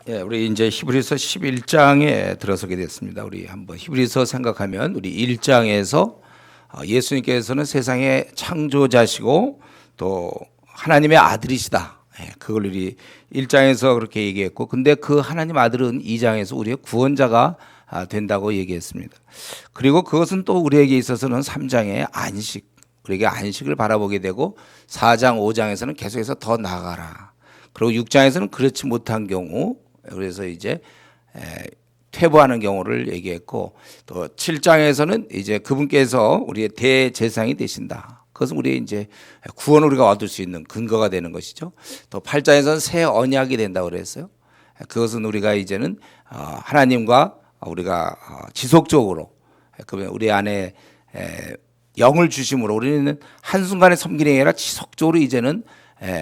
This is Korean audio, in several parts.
예, 우리 이제 히브리서 11장에 들어서게 됐습니다. 우리 한번 히브리서 생각하면 우리 1장에서 예수님께서는 세상의 창조자시고 또 하나님의 아들이시다. 예, 그걸 우리 1장에서 그렇게 얘기했고, 근데 그 하나님 아들은 2장에서 우리의 구원자가 된다고 얘기했습니다. 그리고 그것은 또 우리에게 있어서는 3장의 안식, 우리에게 안식을 바라보게 되고, 4장, 5장에서는 계속해서 더 나아가라. 그리고 6장에서는 그렇지 못한 경우, 그래서 이제 퇴보하는 경우를 얘기했고, 또 7장에서는 이제 그분께서 우리의 대제사장이 되신다. 그것은 우리의 이제 구원을 우리가 얻을 수 있는 근거가 되는 것이죠. 또 8장에서는 새 언약이 된다고 그랬어요. 그것은 우리가 이제는 하나님과 우리가 지속적으로 우리 안에 영을 주심으로 우리는 한순간에 섬기는 게 아니라 지속적으로 이제는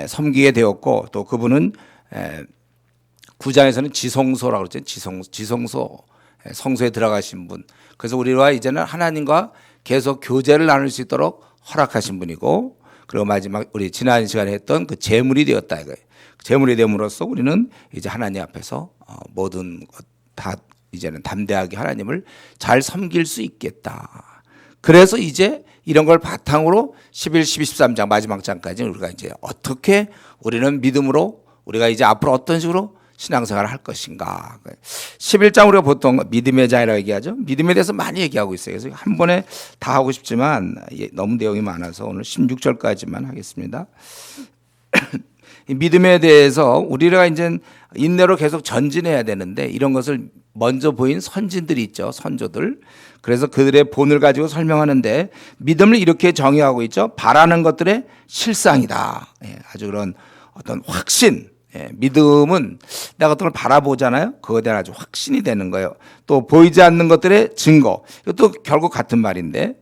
섬기게 되었고, 또 그분은 9장에서는 지성소라고 그랬죠. 지성소, 성소에 들어가신 분. 그래서 우리와 이제는 하나님과 계속 교제를 나눌 수 있도록 허락하신 분이고, 그리고 마지막 우리 지난 시간에 했던 그 제물이 되었다 이거예요. 제물이 됨으로써 우리는 이제 하나님 앞에서 모든 것 다 이제는 담대하게 하나님을 잘 섬길 수 있겠다. 그래서 이제 이런 걸 바탕으로 11, 12, 13장 마지막 장까지 우리가 이제 어떻게 우리는 믿음으로 우리가 이제 앞으로 어떤 식으로 신앙생활을 할 것인가. 11장 우리가 보통 믿음의 장이라고 얘기하죠. 믿음에 대해서 많이 얘기하고 있어요. 그래서 한 번에 다 하고 싶지만 너무 내용이 많아서 오늘 16절까지만 하겠습니다. 믿음에 대해서 우리가 이제 인내로 계속 전진해야 되는데, 이런 것을 먼저 보인 선진들이 있죠. 선조들. 그래서 그들의 본을 가지고 설명하는데, 믿음을 이렇게 정의하고 있죠. 바라는 것들의 실상이다. 아주 그런 어떤 확신. 믿음은 내가 어떤 걸 바라보잖아요. 그거에 대한 아주 확신이 되는 거예요. 또 보이지 않는 것들의 증거. 이것도 결국 같은 말인데,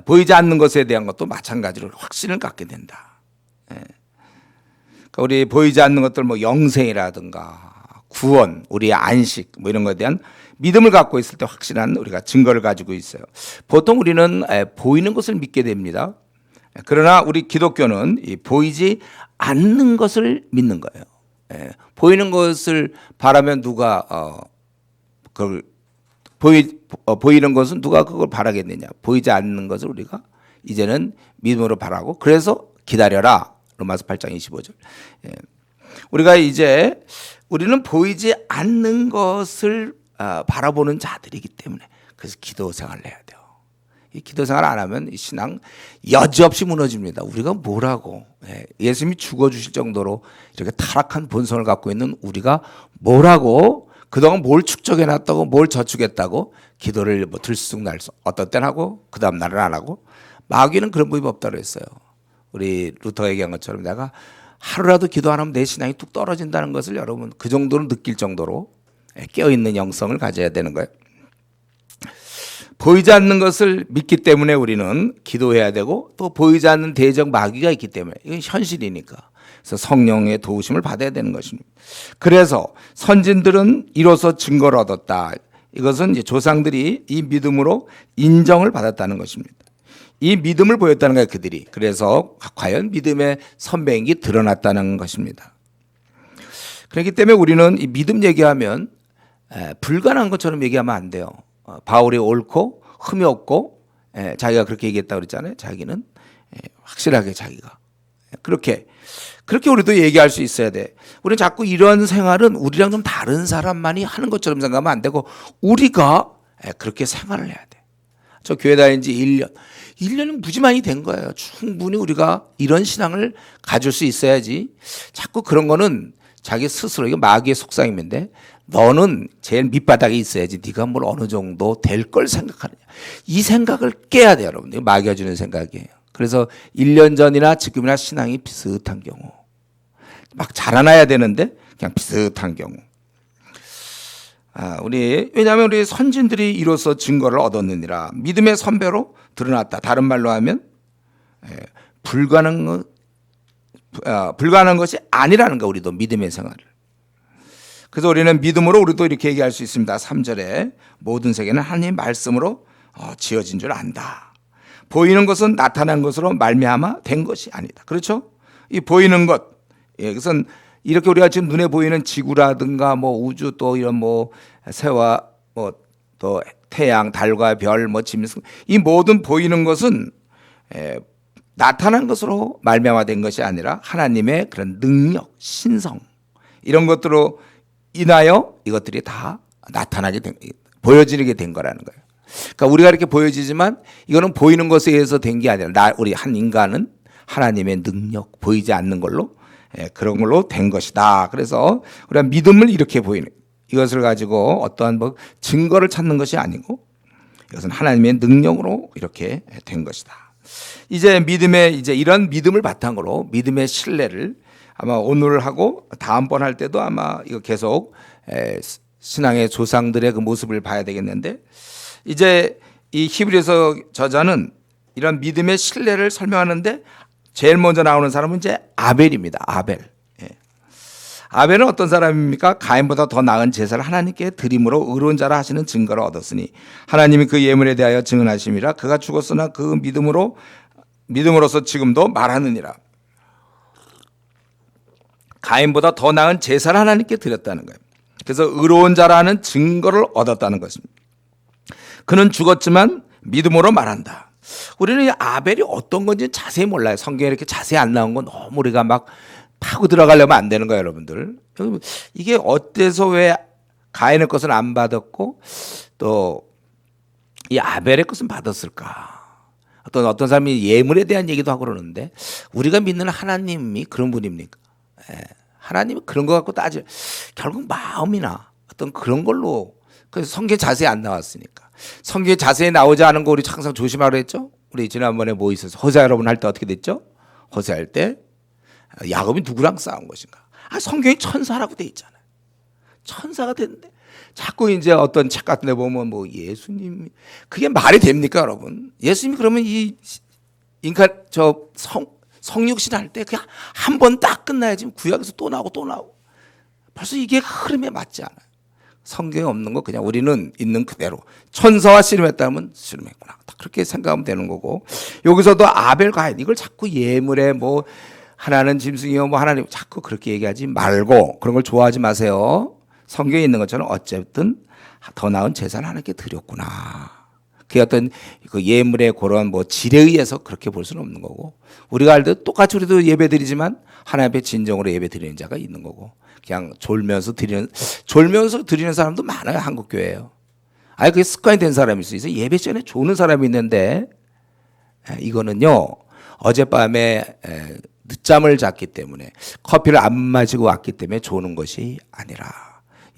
보이지 않는 것에 대한 것도 마찬가지로 확신을 갖게 된다. 우리 보이지 않는 것들, 뭐 영생이라든가 구원, 우리의 안식, 뭐 이런 것에 대한 믿음을 갖고 있을 때 확실한 우리가 증거를 가지고 있어요. 보통 우리는 보이는 것을 믿게 됩니다. 그러나 우리 기독교는 이 보이지 않는 것을 믿는 거예요. 보이는 것을 바라면 누가 그걸 보이는 것은 누가 그걸 바라겠느냐? 보이지 않는 것을 우리가 이제는 믿음으로 바라고, 그래서 기다려라. 로마서 8장 25절. 우리가 이제 우리는 보이지 않는 것을 바라보는 자들이기 때문에, 그래서 기도 생활을 해야 돼요. 이 기도 생활 안 하면 이 신앙 여지없이 무너집니다. 우리가 뭐라고, 예수님이 죽어주실 정도로 이렇게 타락한 본성을 갖고 있는 우리가 뭐라고, 그동안 뭘 축적해놨다고, 뭘 저축했다고 기도를 뭐 들쑥날쑥 어떤 때는 하고 그 다음 날은 안 하고. 마귀는 그런 법이 없다고 했어요. 우리 루터가 얘기한 것처럼 내가 하루라도 기도 안 하면 내 신앙이 뚝 떨어진다는 것을 여러분 그 정도로 느낄 정도로 깨어있는 영성을 가져야 되는 거예요. 보이지 않는 것을 믿기 때문에 우리는 기도해야 되고, 또 보이지 않는 대적 마귀가 있기 때문에 이건 현실이니까, 그래서 성령의 도우심을 받아야 되는 것입니다. 그래서 선진들은 이로써 증거를 얻었다. 이것은 이제 조상들이 이 믿음으로 인정을 받았다는 것입니다. 이 믿음을 보였다는 거예요, 그들이. 그래서 과연 믿음의 선배인기 드러났다는 것입니다. 그렇기 때문에 우리는 이 믿음 얘기하면 불가능한 것처럼 얘기하면 안 돼요. 바울이 옳고 흠이 없고, 자기가 그렇게 얘기했다고 그랬잖아요. 자기는 확실하게 자기가 그렇게 우리도 얘기할 수 있어야 돼. 우리는 자꾸 이런 생활은 우리랑 좀 다른 사람만이 하는 것처럼 생각하면 안 되고, 우리가 그렇게 생활을 해야 돼. 저 교회 다닌 지 1년은 무지만이 된 거예요. 충분히 우리가 이런 신앙을 가질 수 있어야지. 자꾸 그런 거는 자기 스스로, 이거 마귀의 속삭임인데, 너는 제일 밑바닥에 있어야지 네가 뭘 어느 정도 될 걸 생각하느냐. 이 생각을 깨야 돼요, 여러분. 이거 마귀가 주는 생각이에요. 그래서 1년 전이나 지금이나 신앙이 비슷한 경우, 막 자라나야 되는데 그냥 비슷한 경우. 왜냐하면 우리 선진들이 이로써 증거를 얻었느니라. 믿음의 선배로 드러났다. 다른 말로 하면 불가능한 것이 아니라는 거, 우리도 믿음의 생활을. 그래서 우리는 믿음으로 우리도 이렇게 얘기할 수 있습니다. 3절에 모든 세계는 하나님의 말씀으로 지어진 줄 안다. 보이는 것은 나타난 것으로 말미암아 된 것이 아니다. 그렇죠? 이 보이는 것, 그것은 이렇게 우리가 지금 눈에 보이는 지구라든가 뭐 우주 또 이런 뭐 새와 뭐 또 태양, 달과 별, 뭐 짐승 이 모든 보이는 것은 나타난 것으로 말미암아된 것이 아니라 하나님의 그런 능력, 신성 이런 것들로 인하여 이것들이 다 나타나게 된, 보여지게 된 거라는 거예요. 그러니까 우리가 이렇게 보여지지만 이거는 보이는 것에 의해서 된 게 아니라 우리 한 인간은 하나님의 능력, 보이지 않는 걸로 그런 걸로 된 것이다. 그래서 우리가 믿음을 이렇게 보이는 이것을 가지고 어떠한 뭐 증거를 찾는 것이 아니고 이것은 하나님의 능력으로 이렇게 된 것이다. 이제 믿음의 이제 이런 믿음을 바탕으로 믿음의 신뢰를 아마 오늘 하고 다음번 할 때도 아마 이거 계속 신앙의 조상들의 그 모습을 봐야 되겠는데 이제 이 히브리서 저자는 이런 믿음의 신뢰를 설명하는데 제일 먼저 나오는 사람은 이제 아벨입니다. 아벨. 아벨은 어떤 사람입니까? 가인보다 더 나은 제사를 하나님께 드림으로 의로운 자라 하시는 증거를 얻었으니 하나님이 그 예물에 대하여 증언하심이라 그가 죽었으나 그 믿음으로서 지금도 말하느니라. 가인보다 더 나은 제사를 하나님께 드렸다는 거예요. 그래서 의로운 자라는 증거를 얻었다는 것입니다. 그는 죽었지만 믿음으로 말한다. 우리는 이 아벨이 어떤 건지 자세히 몰라요. 성경에 이렇게 자세히 안 나온 건 너무 우리가 막 파고 들어가려면 안 되는 거예요, 여러분들. 이게 어때서 왜 가인의 것은 안 받았고 또 이 아벨의 것은 받았을까? 어떤 사람이 예물에 대한 얘기도 하고 그러는데 우리가 믿는 하나님이 그런 분입니까? 하나님은 그런 거 갖고 결국 마음이나 어떤 그런 걸로 그래서 성경에 자세히 안 나왔으니까 성경에 자세히 나오지 않은 거 우리 항상 조심하라 했죠. 우리 지난번에 뭐 있어서 호세 여러분 할 때 어떻게 됐죠? 호세 할 때 야곱이 누구랑 싸운 것인가? 성경이 천사라고 돼 있잖아요. 천사가 됐는데 자꾸 이제 어떤 책 같은 데 보면 뭐 예수님 그게 말이 됩니까, 여러분? 예수님이 그러면 이 인간 성육신 할 때 그냥 한 번 딱 끝나야지 구약에서 또 나오고 벌써 이게 흐름에 맞지 않아요. 성경에 없는 거 그냥 우리는 있는 그대로 천사와 씨름했다면 씨름했구나. 그렇게 생각하면 되는 거고 여기서도 아벨 가인 이걸 자꾸 예물에 뭐 하나는 짐승이요 뭐 하나님 자꾸 그렇게 얘기하지 말고 그런 걸 좋아하지 마세요. 성경에 있는 것처럼 어쨌든 더 나은 제사를 하나님께 드렸구나. 그게 어떤 그 예물의 그런 뭐 질에 의해서 그렇게 볼 수는 없는 거고 우리가 알 때 똑같이 우리도 예배 드리지만 하나님 앞에 진정으로 예배 드리는 자가 있는 거고 그냥 졸면서 드리는 사람도 많아요. 한국 교회에요. 그게 습관이 된 사람이 있어요. 예배 시간에 조는 사람이 있는데 이거는요 어젯밤에 늦잠을 잤기 때문에 커피를 안 마시고 왔기 때문에 조는 것이 아니라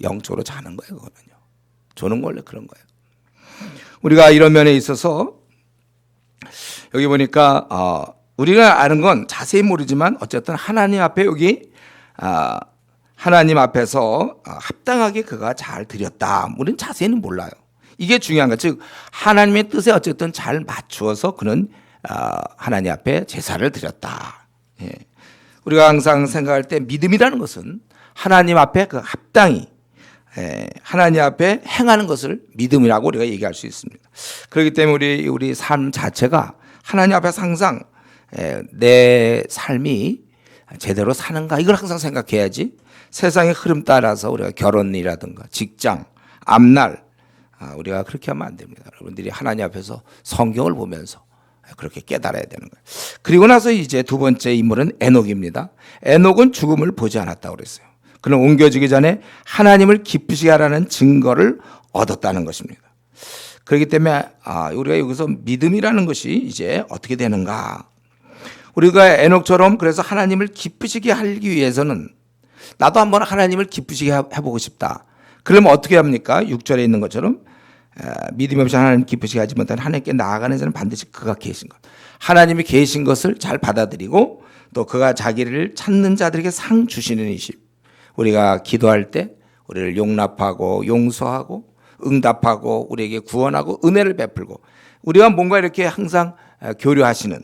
영적으로 자는 거예요. 그거는요. 조는 거 원래 그런 거예요. 우리가 이런 면에 있어서 여기 보니까 우리가 아는 건 자세히 모르지만 어쨌든 하나님 앞에 여기 하나님 앞에서 합당하게 그가 잘 드렸다. 우리는 자세히는 몰라요. 이게 중요한 거예요. 즉 하나님의 뜻에 어쨌든 잘 맞추어서 그는 하나님 앞에 제사를 드렸다. 우리가 항상 생각할 때 믿음이라는 것은 하나님 앞에 그 합당히 하나님 앞에 행하는 것을 믿음이라고 우리가 얘기할 수 있습니다. 그렇기 때문에 우리 삶 자체가 하나님 앞에서 항상 내 삶이 제대로 사는가 이걸 항상 생각해야지 세상의 흐름 따라서 우리가 결혼이라든가 직장, 앞날 우리가 그렇게 하면 안 됩니다. 여러분들이 하나님 앞에서 성경을 보면서 그렇게 깨달아야 되는 거예요. 그리고 나서 이제 두 번째 인물은 에녹입니다. 에녹은 죽음을 보지 않았다고 그랬어요. 그는 옮겨지기 전에 하나님을 기쁘시게 하라는 증거를 얻었다는 것입니다. 그렇기 때문에 우리가 여기서 믿음이라는 것이 이제 어떻게 되는가? 우리가 에녹처럼 그래서 하나님을 기쁘시게 하기 위해서는 나도 한번 하나님을 기쁘시게 해보고 싶다. 그러면 어떻게 합니까? 6절에 있는 것처럼 믿음이 없이 하나님 기쁘시게 하지 못한 하나님께 나아가는 자는 반드시 그가 계신 것. 하나님이 계신 것을 잘 받아들이고 또 그가 자기를 찾는 자들에게 상 주시는 이심. 우리가 기도할 때 우리를 용납하고 용서하고 응답하고 우리에게 구원하고 은혜를 베풀고 우리가 뭔가 이렇게 항상 교류하시는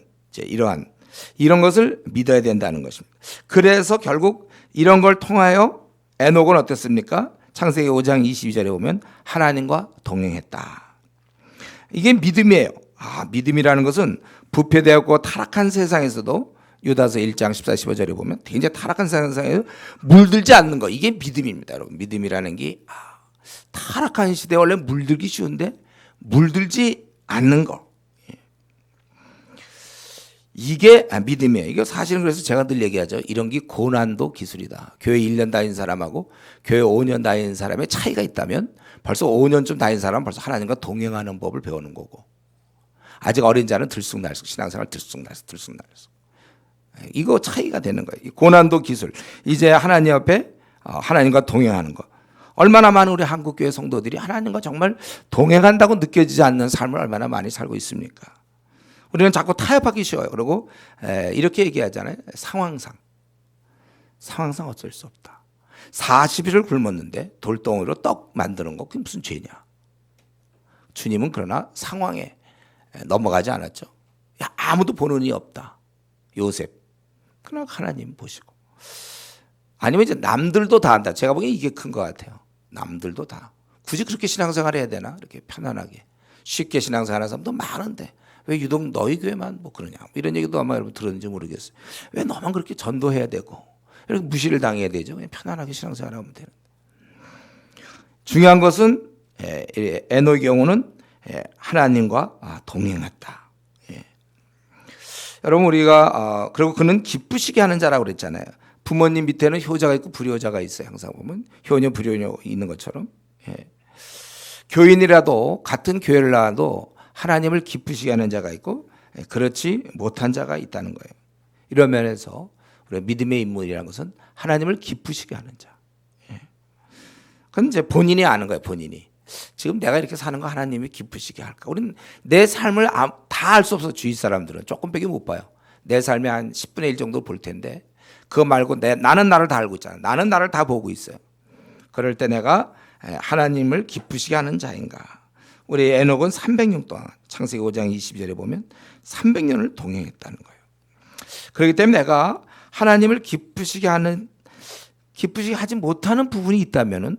이런 것을 믿어야 된다는 것입니다. 그래서 결국 이런 걸 통하여 에녹은 어땠습니까? 창세기 5장 22절에 보면 하나님과 동행했다. 이게 믿음이에요. 믿음이라는 것은 부패되었고 타락한 세상에서도 유다서 1장 14, 15절에 보면 굉장히 타락한 세상에 물들지 않는 거, 이게 믿음입니다. 여러분, 믿음이라는 게 타락한 시대에 원래 물들기 쉬운데 물들지 않는 거, 이게 믿음이에요. 이거 사실은 그래서 제가 늘 얘기하죠. 이런 게 고난도 기술이다. 교회 1년 다닌 사람하고 교회 5년 다닌 사람의 차이가 있다면 벌써 5년쯤 다닌 사람은 벌써 하나님과 동행하는 법을 배우는 거고, 아직 어린 자는 들쑥날쑥, 신앙생활 들쑥날쑥. 이거 차이가 되는 거예요. 고난도 기술. 이제 하나님 앞에 하나님과 동행하는 거. 얼마나 많은 우리 한국교회 성도들이 하나님과 정말 동행한다고 느껴지지 않는 삶을 얼마나 많이 살고 있습니까? 우리는 자꾸 타협하기 쉬워요. 그리고 이렇게 얘기하잖아요. 상황상 어쩔 수 없다. 40일을 굶었는데 돌덩이로 떡 만드는 거, 그게 무슨 죄냐? 주님은 그러나 상황에 넘어가지 않았죠. 야, 아무도 보는 이 없다. 요셉. 그러나 하나님 보시고. 아니면 이제 남들도 다 한다. 제가 보기엔 이게 큰 것 같아요. 남들도 다. 굳이 그렇게 신앙생활 해야 되나? 이렇게 편안하게. 쉽게 신앙생활하는 사람도 많은데 왜 유독 너희 교회만 뭐 그러냐? 이런 얘기도 아마 여러분 들었는지 모르겠어요. 왜 너만 그렇게 전도해야 되고 이렇게 무시를 당해야 되죠? 그냥 편안하게 신앙생활하면 되는데. 중요한 것은 에녹의 경우는 하나님과 동행했다. 여러분, 우리가 그리고 그는 기쁘시게 하는 자라고 그랬잖아요. 부모님 밑에는 효자가 있고 불효자가 있어요. 항상 보면 효녀 불효녀 있는 것처럼. 교인이라도 같은 교회를 나와도 하나님을 기쁘시게 하는 자가 있고 그렇지 못한 자가 있다는 거예요. 이런 면에서 우리 믿음의 인물이라는 것은 하나님을 기쁘시게 하는 자. 그건 이제 본인이 아는 거예요. 본인이. 지금 내가 이렇게 사는 거 하나님이 기쁘시게 할까? 우리는 내 삶을 다 알 수 없어. 주위 사람들은 조금밖에 못 봐요. 내 삶의 한 10분의 1 정도 볼 텐데 그거 말고 나는 나를 다 알고 있잖아. 나는 나를 다 보고 있어요. 그럴 때 내가 하나님을 기쁘시게 하는 자인가? 우리 에녹은 300년 동안 창세기 5장 22절에 보면 300년을 동행했다는 거예요. 그렇기 때문에 내가 하나님을 기쁘시게 하지 못하는 부분이 있다면은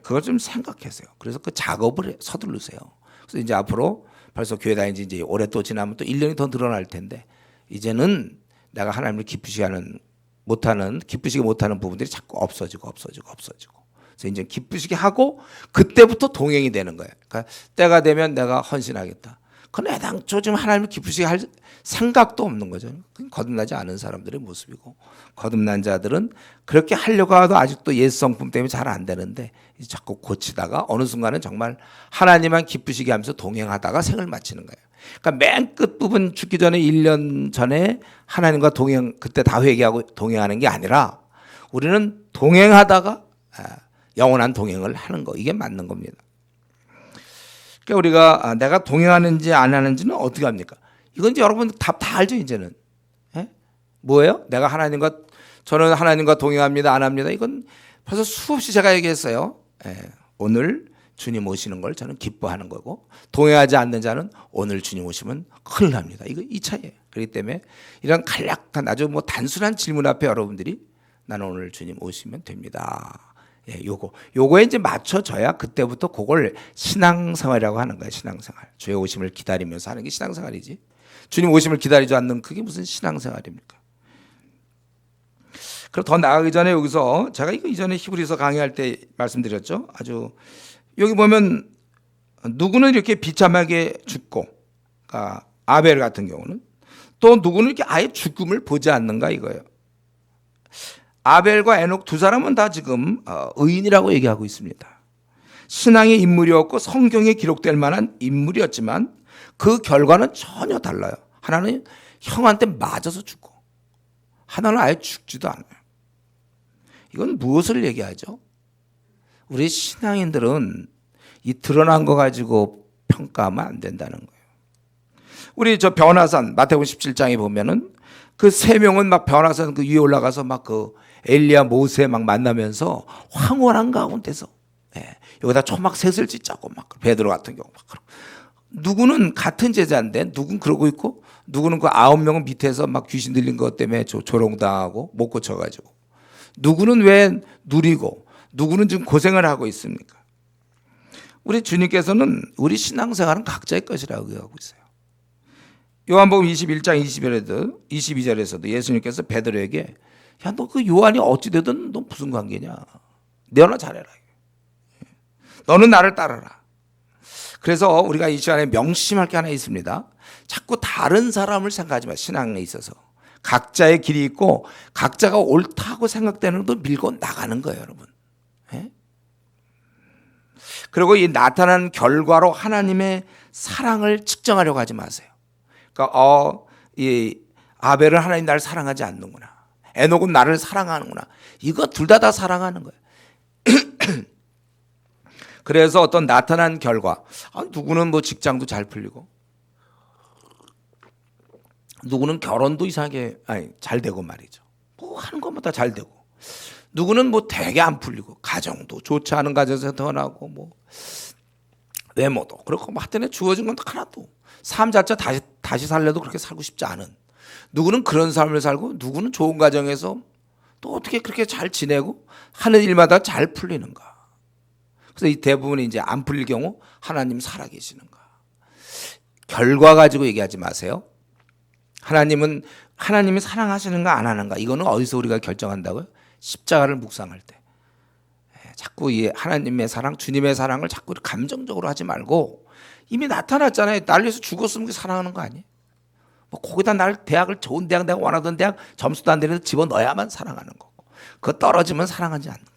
그걸 좀 생각하세요. 그래서 그 작업을 서두르세요. 그래서 이제 앞으로 벌써 교회 다닌 지 이제 올해 또 지나면 또 1년이 더 늘어날 텐데 이제는 내가 하나님을 기쁘시게 못하는 부분들이 자꾸 없어지고. 그래서 이제 기쁘시게 하고 그때부터 동행이 되는 거예요. 그러니까 때가 되면 내가 헌신하겠다. 그건 애당초 지금 하나님을 기쁘시게 할 생각도 없는 거죠. 거듭나지 않은 사람들의 모습이고, 거듭난 자들은 그렇게 하려고 해도 아직도 옛 성품 때문에 잘 안 되는데 자꾸 고치다가 어느 순간은 정말 하나님만 기쁘시게 하면서 동행하다가 생을 마치는 거예요. 그러니까 맨 끝부분 죽기 전에 1년 전에 하나님과 그때 다 회개하고 동행하는 게 아니라 우리는 동행하다가 영원한 동행을 하는 거, 이게 맞는 겁니다. 그러니까 우리가 내가 동행하는지 안 하는지는 어떻게 합니까? 이건 이제 여러분 답 다 알죠, 이제는. 뭐예요? 저는 하나님과 동행합니다, 안 합니다. 이건 벌써 수없이 제가 얘기했어요. 오늘 주님 오시는 걸 저는 기뻐하는 거고, 동행하지 않는 자는 오늘 주님 오시면 큰일 납니다. 이 차이예요. 그렇기 때문에 이런 간략한 아주 단순한 질문 앞에 여러분들이 나는 오늘 주님 오시면 됩니다. 요거에 이제 맞춰져야 그때부터 그걸 신앙생활이라고 하는 거예요. 신앙생활. 주의 오심을 기다리면서 하는 게 신앙생활이지. 주님 오심을 기다리지 않는 그게 무슨 신앙생활입니까? 그리고 더 나아가기 전에 여기서 제가 이거 이전에 히브리서 강의할 때 말씀드렸죠. 아주 여기 보면 누구는 이렇게 비참하게 죽고, 그러니까 아벨 같은 경우는, 또 누구는 이렇게 아예 죽음을 보지 않는가 이거예요. 아벨과 에녹 두 사람은 다 지금 의인이라고 얘기하고 있습니다. 신앙의 인물이었고 성경에 기록될 만한 인물이었지만 그 결과는 전혀 달라요. 하나는 형한테 맞아서 죽고 하나는 아예 죽지도 않아요. 이건 무엇을 얘기하죠? 우리 신앙인들은 이 드러난 거 가지고 평가하면 안 된다는 거예요. 우리 저 변화산 마태복음 17장에 보면은 그 세 명은 막 변화산 그 위에 올라가서 막 그 엘리야 모세 막 만나면서 황홀한 가운데서 여기다 초막셋을 짓자고 막 베드로 같은 경우 막 그러고, 누구는 같은 제자인데 누군 그러고 있고 누구는 그 9명은 밑에서 막 귀신 들린 것 때문에 조롱당하고 못 고쳐가지고, 누구는 왜 누리고 누구는 지금 고생을 하고 있습니까? 우리 주님께서는 우리 신앙생활은 각자의 것이라고 얘기하고 있어요. 요한복음 21장 22절에서도 예수님께서 베드로에게 야, 너 그 요한이 어찌 되든 너 무슨 관계냐? 너나 잘해라. 너는 나를 따르라. 그래서 우리가 이 시간에 명심할 게 하나 있습니다. 자꾸 다른 사람을 생각하지 마. 신앙에 있어서 각자의 길이 있고 각자가 옳다고 생각되는 것도 밀고 나가는 거예요, 여러분. 예? 그리고 이 나타난 결과로 하나님의 사랑을 측정하려고 하지 마세요. 그러니까 이 아벨은 하나님 나를 사랑하지 않는구나. 에녹은 나를 사랑하는구나. 이거 둘 다 사랑하는 거예요. 그래서 어떤 나타난 결과, 누구는 뭐 직장도 잘 풀리고, 누구는 결혼도 이상하게 잘 되고 말이죠. 뭐 하는 것마다 잘 되고, 누구는 뭐 되게 안 풀리고, 가정도 좋지 않은 가정에서 태어나고, 뭐 외모도 그렇고, 뭐 하여튼 주어진 건 하나도 삶 자체 다시 살려도 그렇게 살고 싶지 않은. 누구는 그런 삶을 살고, 누구는 좋은 가정에서 또 어떻게 그렇게 잘 지내고 하는 일마다 잘 풀리는가. 그래서 이 대부분이 이제 안 풀릴 경우 하나님 살아계시는가. 결과 가지고 얘기하지 마세요. 하나님이 사랑하시는가 안 하는가. 이거는 어디서 우리가 결정한다고요? 십자가를 묵상할 때. 자꾸 이 하나님의 사랑, 주님의 사랑을 자꾸 감정적으로 하지 말고 이미 나타났잖아요. 날 위해서 죽었으면 사랑하는 거 아니에요? 뭐 거기다 날 좋은 대학 내가 원하던 대학 점수도 안 되는데 집어넣어야만 사랑하는 거고, 그거 떨어지면 사랑하지 않는 거고.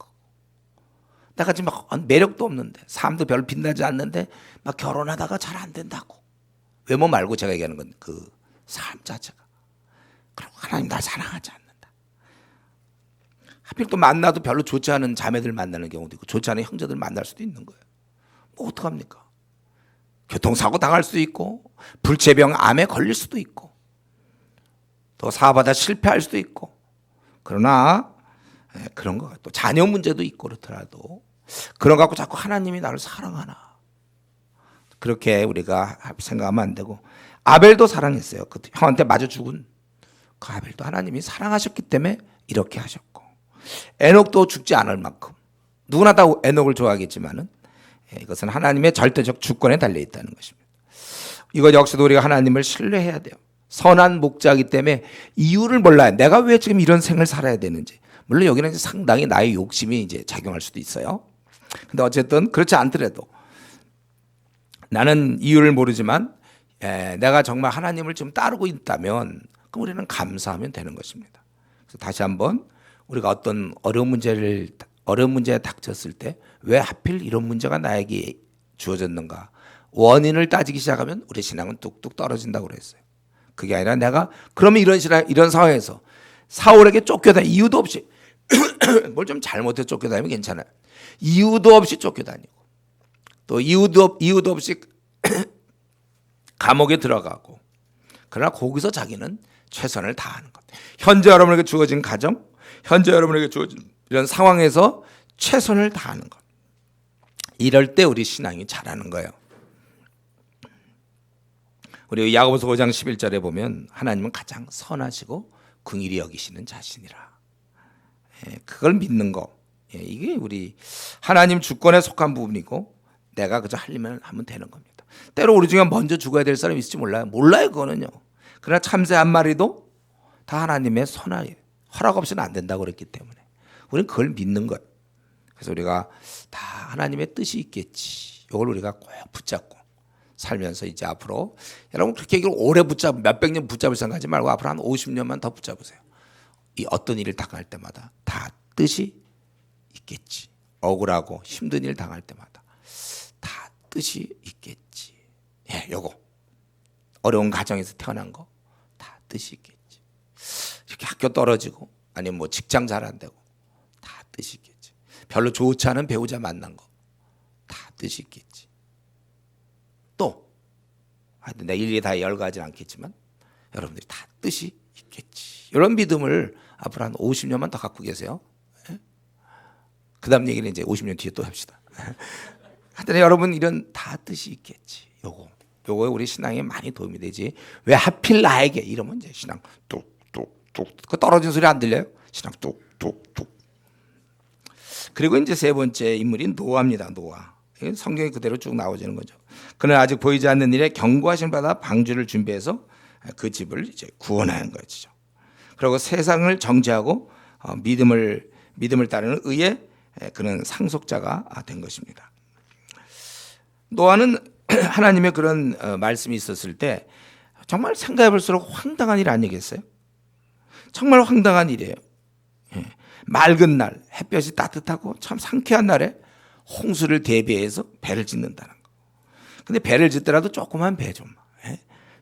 내가 지금 막 매력도 없는데 삶도 별로 빛나지 않는데 막 결혼하다가 잘 안 된다고. 외모 말고 제가 얘기하는 건 그 삶 자체가. 그리고 하나님 날 사랑하지 않는다. 하필 또 만나도 별로 좋지 않은 자매들 만나는 경우도 있고 좋지 않은 형제들 만날 수도 있는 거예요. 뭐 어떡합니까? 교통사고 당할 수도 있고 불치병 암에 걸릴 수도 있고 또 사업하다 실패할 수도 있고. 그러나 그런 거 또 자녀 문제도 있고 그렇더라도 그런 거 갖고 자꾸 하나님이 나를 사랑하나, 그렇게 우리가 생각하면 안 되고. 아벨도 사랑했어요. 그 형한테 맞아 죽은 그 아벨도 하나님이 사랑하셨기 때문에 이렇게 하셨고, 에녹도 죽지 않을 만큼 누구나 다 에녹을 좋아하겠지만은 이것은 하나님의 절대적 주권에 달려 있다는 것입니다. 이것 역시도 우리가 하나님을 신뢰해야 돼요. 선한 목자이기 때문에 이유를 몰라요. 내가 왜 지금 이런 생을 살아야 되는지. 물론 여기는 상당히 나의 욕심이 이제 작용할 수도 있어요. 근데 어쨌든 그렇지 않더라도 나는 이유를 모르지만 내가 정말 하나님을 좀 따르고 있다면 그럼 우리는 감사하면 되는 것입니다. 그래서 다시 한번 우리가 어떤 어려운 문제에 닥쳤을 때 왜 하필 이런 문제가 나에게 주어졌는가, 원인을 따지기 시작하면 우리 신앙은 뚝뚝 떨어진다고 그랬어요. 그게 아니라 내가 그러면 이런 상황에서 사울에게 쫓겨다 이유도 없이 뭘 좀 잘못해 쫓겨다니면 괜찮아요. 이유도 없이 쫓겨다니고 또 이유도 없이 감옥에 들어가고, 그러나 거기서 자기는 최선을 다하는 것. 현재 여러분에게 주어진 가정, 현재 여러분에게 주어진 이런 상황에서 최선을 다하는 것. 이럴 때 우리 신앙이 자라는 거예요. 우리 야고보서 5장 11절에 보면 하나님은 가장 선하시고 긍휼히 여기시는 자신이라. 그걸 믿는 거. 이게 우리 하나님 주권에 속한 부분이고 내가 그저 할 일만 하면 되는 겁니다. 때로 우리 중에 먼저 죽어야 될 사람이 있을지 몰라요. 그거는요. 그러나 참새 한 마리도 다 하나님의 선하에 허락 없이는 안 된다고 그랬기 때문에 우리는 그걸 믿는 거예요. 그래서 우리가 다 하나님의 뜻이 있겠지. 이걸 우리가 꼭 붙잡고 살면서 이제 앞으로, 여러분 그렇게 이걸 오래 몇백 년 붙잡을 생각하지 말고 앞으로 한 50년만 더 붙잡으세요. 이 어떤 일을 당할 때마다 다 뜻이 있겠지. 억울하고 힘든 일 당할 때마다 다 뜻이 있겠지. 요거 어려운 가정에서 태어난 거 다 뜻이 있겠지. 이렇게 학교 떨어지고 아니면 뭐 직장 잘 안 되고 다 뜻이 있겠지. 별로 좋지 않은 배우자 만난 거 다 뜻이 있겠지. 또 하여튼 내 일일이 다 열거하진 않겠지만 여러분들이 다 뜻이 있겠지. 이런 믿음을 앞으로 한 50년만 더 갖고 계세요. 그 다음 얘기는 이제 50년 뒤에 또 합시다. 하여튼 여러분 이런 다 뜻이 있겠지. 요거 우리 신앙에 많이 도움이 되지. 왜 하필 나에게 이러면 이제 신앙 뚝뚝뚝, 그 떨어진 소리 안 들려요? 신앙 뚝뚝뚝. 그리고 이제 세 번째 인물이 노아입니다. 노아. 성경이 그대로 쭉 나오지는 거죠. 그는 아직 보이지 않는 일에 경고하심을 받아 방주를 준비해서 그 집을 이제 구원하는 것이죠. 그리고 세상을 정죄하고 믿음을 따르는 의의 그런 상속자가 된 것입니다. 노아는 하나님의 그런 말씀이 있었을 때 정말 생각해 볼수록 황당한 일 아니겠어요? 정말 황당한 일이에요. 맑은 날, 햇볕이 따뜻하고 참 상쾌한 날에 홍수를 대비해서 배를 짓는다는 거. 근데 배를 짓더라도 조그만 배 좀.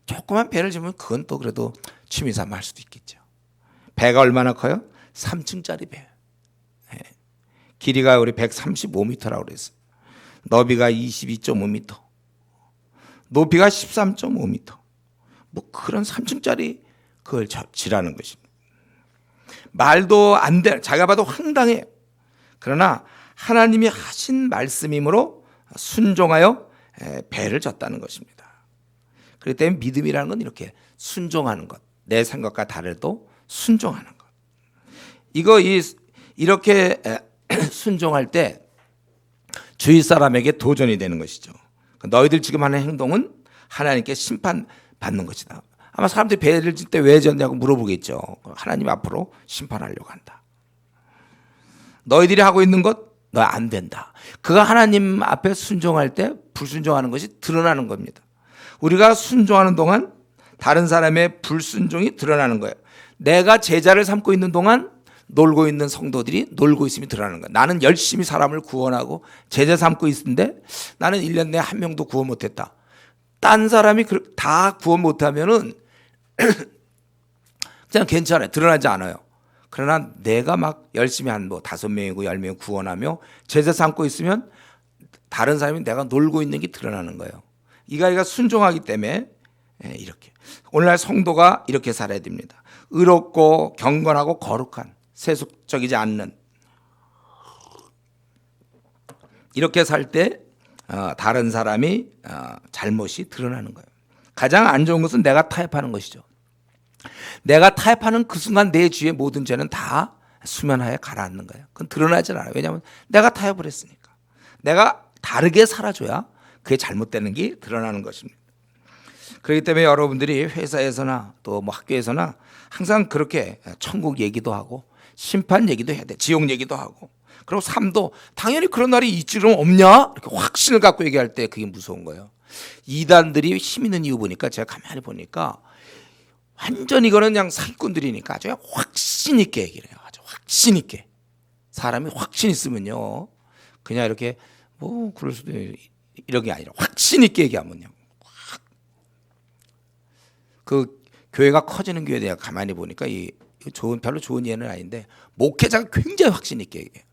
조그만 배를 짓면 그건 또 그래도 취미삼아 할 수도 있겠죠. 배가 얼마나 커요? 3층짜리 배. 길이가 우리 135m라고 그랬어요. 너비가 22.5m. 높이가 13.5m. 뭐 그런 3층짜리 그걸 지라는 것입니다. 말도 안 돼. 자기가 봐도 황당해요. 그러나 하나님이 하신 말씀이므로 순종하여 배를 졌다는 것입니다. 그렇기 때문에 믿음이라는 건 이렇게 순종하는 것. 내 생각과 다르도 순종하는 것. 이렇게 순종할 때 주위 사람에게 도전이 되는 것이죠. 너희들 지금 하는 행동은 하나님께 심판받는 것이다. 아마 사람들이 배를 질 때 왜 졌냐고 물어보겠죠. 하나님 앞으로 심판하려고 한다. 너희들이 하고 있는 것 너 안 된다. 그가 하나님 앞에 순종할 때 불순종하는 것이 드러나는 겁니다. 우리가 순종하는 동안 다른 사람의 불순종이 드러나는 거예요. 내가 제자를 삼고 있는 동안 놀고 있는 성도들이 놀고 있음이 드러나는 거예요. 나는 열심히 사람을 구원하고 제자 삼고 있는데 나는 1년 내에 한 명도 구원 못했다. 딴 사람이 다 구원 못하면은 그냥 괜찮아요. 드러나지 않아요. 그러나 내가 막 열심히 한 5명이고 10명 구원하며 제자 삼고 있으면 다른 사람이 내가 놀고 있는 게 드러나는 거예요. 이가 순종하기 때문에 이렇게 오늘날 성도가 이렇게 살아야 됩니다. 의롭고 경건하고 거룩한 세속적이지 않는 이렇게 살 때 다른 사람이 잘못이 드러나는 거예요. 가장 안 좋은 것은 내가 타협하는 것이죠. 내가 타협하는 그 순간 내 주위의 모든 죄는 다 수면하에 가라앉는 거예요. 그건 드러나지 않아요. 왜냐하면 내가 타협을 했으니까. 내가 다르게 살아줘야 그게 잘못되는 게 드러나는 것입니다. 그렇기 때문에 여러분들이 회사에서나 또 뭐 학교에서나 항상 그렇게 천국 얘기도 하고 심판 얘기도 해야 돼. 지옥 얘기도 하고. 그리고 삶도 당연히 그런 날이 있지는 없냐? 이렇게 확신을 갖고 얘기할 때 그게 무서운 거예요. 이단들이 힘 있는 이유 보니까 제가 가만히 보니까 완전히 이거는 그냥 사기꾼들이니까 아주 확신 있게 얘기를 해요. 아주 확신 있게. 사람이 확신 있으면요. 그냥 이렇게 뭐 그럴 수도 이런 게 아니라 확신 있게 얘기하면요. 그 교회가 커지는 교회에 내가 가만히 보니까 별로 좋은 예는 아닌데 목회자가 굉장히 확신 있게 얘기해요.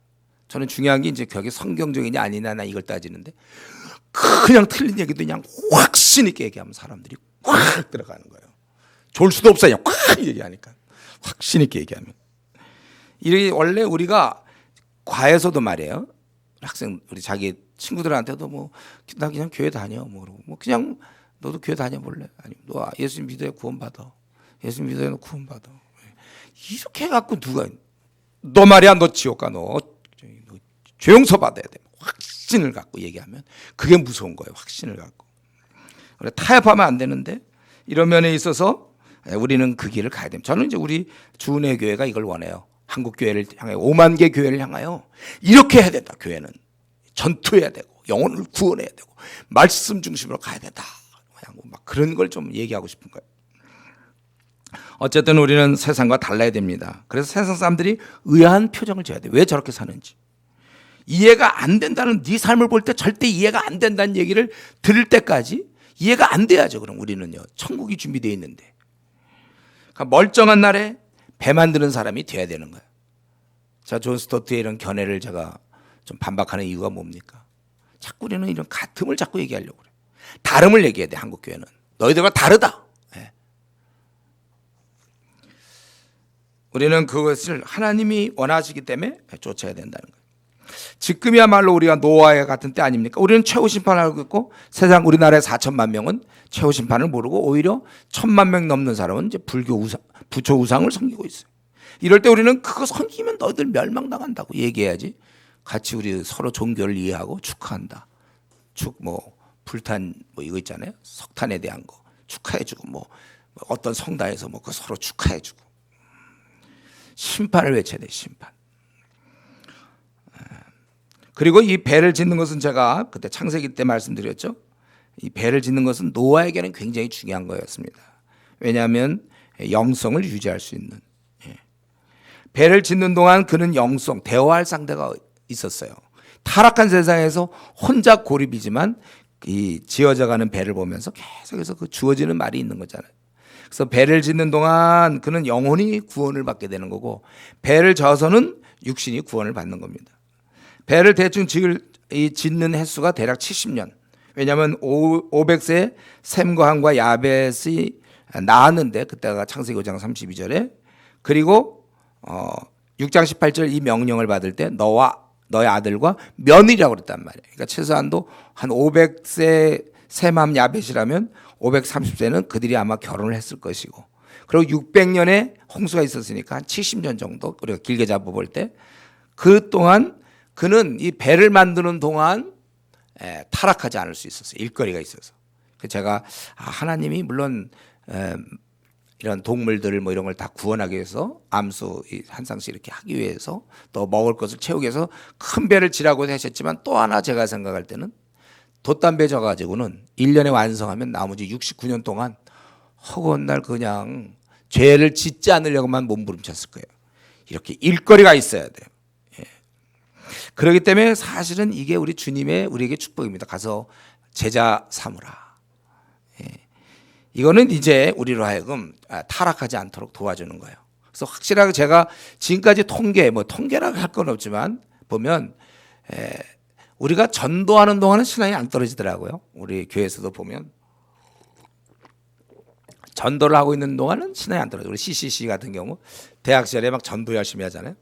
저는 중요한 게 이제 그게 성경적이냐 아니냐 나 이걸 따지는데 그냥 틀린 얘기도 그냥 확신 있게 얘기하면 사람들이 꽉 들어가는 거예요. 좋을 수도 없어요. 꽉 얘기하니까 확신 있게 얘기하면. 이게 원래 우리가 과에서도 말이에요. 학생 우리 자기 친구들한테도 뭐 나 그냥 교회 다녀 뭐 그냥 너도 교회 다녀볼래? 아니 너 예수 믿어야 구원받아. 예수 믿어야 너 구원받아. 이렇게 해갖고 누가 너 말이야 너 지옥 가 너 죄용서 받아야 돼. 확신을 갖고 얘기하면 그게 무서운 거예요. 확신을 갖고. 타협하면 안 되는데 이런 면에 있어서 우리는 그 길을 가야 됩니다. 저는 이제 우리 주은혜 교회가 이걸 원해요. 한국 교회를 향하여 5만 개 교회를 향하여 이렇게 해야 된다. 교회는 전투해야 되고 영혼을 구원해야 되고 말씀 중심으로 가야 된다. 막 그런 걸 좀 얘기하고 싶은 거예요. 어쨌든 우리는 세상과 달라야 됩니다. 그래서 세상 사람들이 의아한 표정을 지어야 돼. 왜 저렇게 사는지. 이해가 안 된다는 네 삶을 볼 때 절대 이해가 안 된다는 얘기를 들을 때까지 이해가 안 돼야죠. 그럼 우리는요. 천국이 준비되어 있는데. 그러니까 멀쩡한 날에 배 만드는 사람이 돼야 되는 거예요. 자, 존 스토트의 이런 견해를 제가 좀 반박하는 이유가 뭡니까? 자꾸 우리는 이런 같음을 자꾸 얘기하려고 그래요. 다름을 얘기해야 돼. 한국 교회는. 너희들과 다르다. 네. 우리는 그것을 하나님이 원하시기 때문에 쫓아야 된다는 거예요. 지금이야말로 우리가 노아와 같은 때 아닙니까? 우리는 최후 심판을 알고 있고 세상 우리나라의 4천만 명은 최후 심판을 모르고 오히려 1,000만 명 넘는 사람은 이제 불교 우상, 부처 우상을 섬기고 있어요. 이럴 때 우리는 그거 섬기면 너희들 멸망당한다고 얘기해야지. 같이 우리 서로 종교를 이해하고 축하한다. 불탄 이거 있잖아요. 석탄에 대한 거 축하해주고 어떤 성당에서 뭐 그 서로 축하해주고 심판을 외쳐야 돼. 심판. 그리고 이 배를 짓는 것은 제가 그때 창세기 때 말씀드렸죠. 이 배를 짓는 것은 노아에게는 굉장히 중요한 거였습니다. 왜냐하면 영성을 유지할 수 있는. 배를 짓는 동안 그는 영성, 대화할 상대가 있었어요. 타락한 세상에서 혼자 고립이지만 이 지어져가는 배를 보면서 계속해서 그 주어지는 말이 있는 거잖아요. 그래서 배를 짓는 동안 그는 영혼이 구원을 받게 되는 거고, 배를 져서는 육신이 구원을 받는 겁니다. 배를 대충 짓는 횟수가 대략 70년. 왜냐하면 500세에 셈과 함과 야벳이 낳았는데, 그때가 창세기 5장 32절에, 그리고 6장 18절 이 명령을 받을 때 너와 너의 아들과 며느리라고 그랬단 말이에요. 그러니까 최소한도 한 500세 셈함 야벳이라면 530세는 그들이 아마 결혼을 했을 것이고, 그리고 600년에 홍수가 있었으니까 한 70년 정도, 우리가 길게 잡아볼 때 그 동안 그는 이 배를 만드는 동안 타락하지 않을 수 있었어요. 일거리가 있어서. 제가 하나님이 물론 이런 동물들을 뭐 이런 걸 다 구원하기 위해서 암수 한 쌍씩 이렇게 하기 위해서 또 먹을 것을 채우기 위해서 큰 배를 지라고 하셨지만, 또 하나 제가 생각할 때는 돛담배 져가지고는 1년에 완성하면 나머지 69년 동안 허구한 날 그냥 죄를 짓지 않으려고만 몸부림쳤을 거예요. 이렇게 일거리가 있어야 돼요. 그렇기 때문에 사실은 이게 우리 주님의 우리에게 축복입니다. 가서 제자 삼으라. 이거는 이제 우리로 하여금 타락하지 않도록 도와주는 거예요. 그래서 확실하게 제가 지금까지 통계라고 할 건 없지만 보면 우리가 전도하는 동안은 신앙이 안 떨어지더라고요. 우리 교회에서도 보면 전도를 하고 있는 동안은 신앙이 안 떨어져요. 우리 CCC 같은 경우 대학 시절에 막 전도 열심히 하잖아요.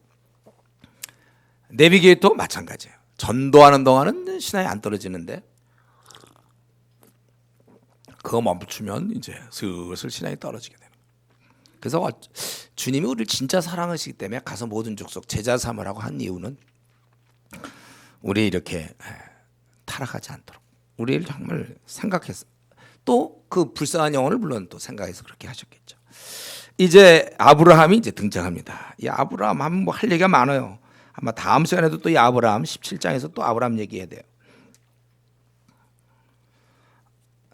내비게이터 마찬가지예요. 전도하는 동안은 신앙이 안 떨어지는데 그거 멈추면 이제 슬슬 신앙이 떨어지게 되는 거예요. 그래서 주님이 우리를 진짜 사랑하시기 때문에 가서 모든 족속 제자 삼으라고 한 이유는 우리 이렇게 타락하지 않도록 우리를 정말 생각해서, 또 그 불쌍한 영혼을 물론 또 생각해서 그렇게 하셨겠죠. 이제 아브라함이 이제 등장합니다. 이 아브라함 하면 뭐 할 얘기가 많아요. 아마 다음 시간에도 또 이 아브라함 17장에서 또 아브라함 얘기해야 돼요.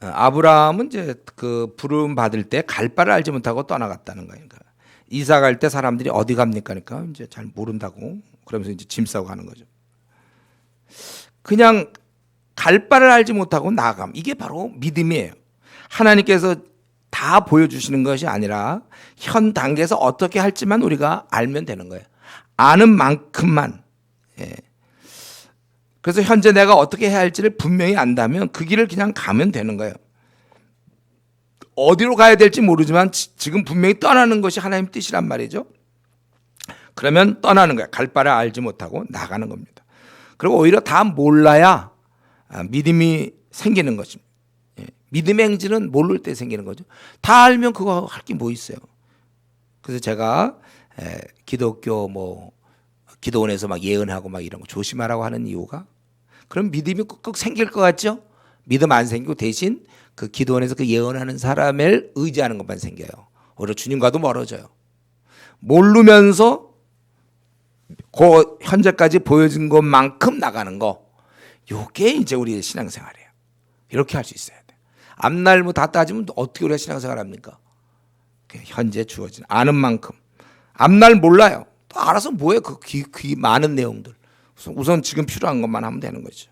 아브라함은 이제 그 부름 받을 때 갈 바를 알지 못하고 떠나갔다는 거예요. 그러니까 이사 갈 때 사람들이 어디 갑니까? 그러니까 이제 잘 모른다고 그러면서 이제 짐 싸고 가는 거죠. 그냥 갈 바를 알지 못하고 나감, 이게 바로 믿음이에요. 하나님께서 다 보여주시는 것이 아니라 현 단계에서 어떻게 할지만 우리가 알면 되는 거예요. 아는 만큼만. 그래서 현재 내가 어떻게 해야 할지를 분명히 안다면 그 길을 그냥 가면 되는 거예요. 어디로 가야 될지 모르지만 지금 분명히 떠나는 것이 하나님 뜻이란 말이죠. 그러면 떠나는 거야. 갈 바를 알지 못하고 나가는 겁니다. 그리고 오히려 다 몰라야 믿음이 생기는 것입니다. 믿음의 행진은 모를 때 생기는 거죠. 다 알면 그거 할 게 뭐 있어요. 그래서 제가 기독교 기도원에서 막 예언하고 막 이런 거 조심하라고 하는 이유가, 그럼 믿음이 꼭 생길 것 같죠? 믿음 안 생기고 대신 그 기도원에서 그 예언하는 사람을 의지하는 것만 생겨요. 오히려 주님과도 멀어져요. 모르면서 그 현재까지 보여준 것만큼 나가는 거, 요게 이제 우리의 신앙생활이에요. 이렇게 할 수 있어야 돼. 앞날 다 따지면 어떻게 우리가 신앙생활 합니까? 현재 주어진 아는 만큼. 앞날 몰라요. 또 알아서 뭐해 그 많은 내용들. 우선 지금 필요한 것만 하면 되는 거죠.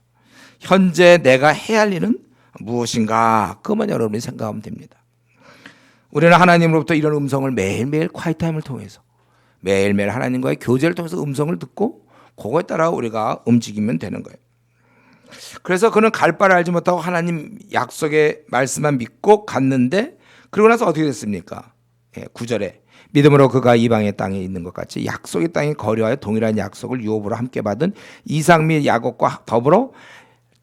현재 내가 해야 할 일은 무엇인가, 그것만 여러분이 생각하면 됩니다. 우리는 하나님으로부터 이런 음성을 매일매일 콰이타임을 통해서, 매일매일 하나님과의 교제를 통해서 음성을 듣고 그거에 따라 우리가 움직이면 되는 거예요. 그래서 그는 갈 바를 알지 못하고 하나님 약속의 말씀만 믿고 갔는데, 그러고 나서 어떻게 됐습니까? 9절에 믿음으로 그가 이방의 땅에 있는 것 같이 약속의 땅에 거류하여 동일한 약속을 유업으로 함께 받은 이삭 및 야곱과 더불어